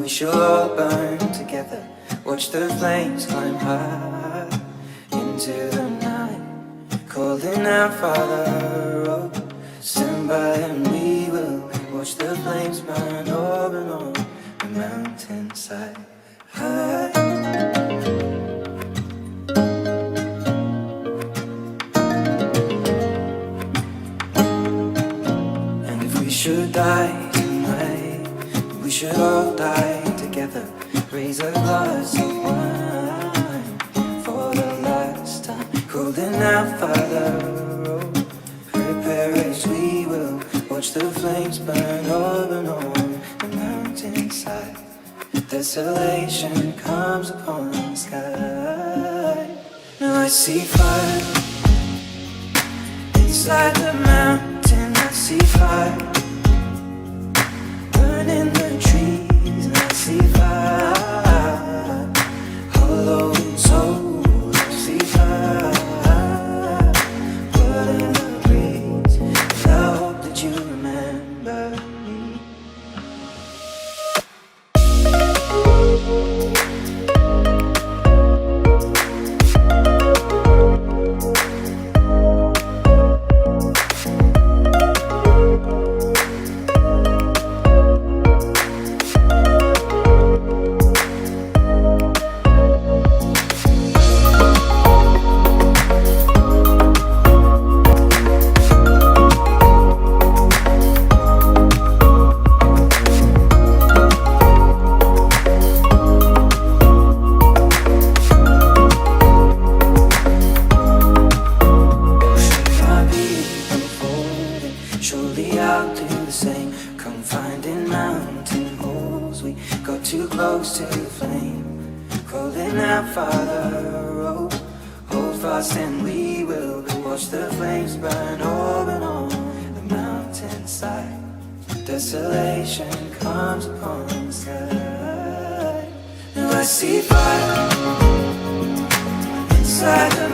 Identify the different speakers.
Speaker 1: shall all burn together. Watch the flames climb high into the night, calling out, Father, oh, stand by and we will watch the flames burn over and on the mountainside. And if we should die tonight, we should all die together. Raise a glass of wine for the last time, holding out, Father, oh, prepare as we will watch the flames burn over and on the mountainside. Desolation comes upon the sky. Now I see fire inside the mountain. I see fire burning the trees, and I see fire hollow souls. I see fire blood in the breeze, and I hope that you remember me. Surely I'll do the same. Come finding mountain holes. We got too close to the flame, calling out, Father, oh, hold fast and we will watch the flames burn over and on the mountainside. Desolation comes upon the sky. Now I see fire inside the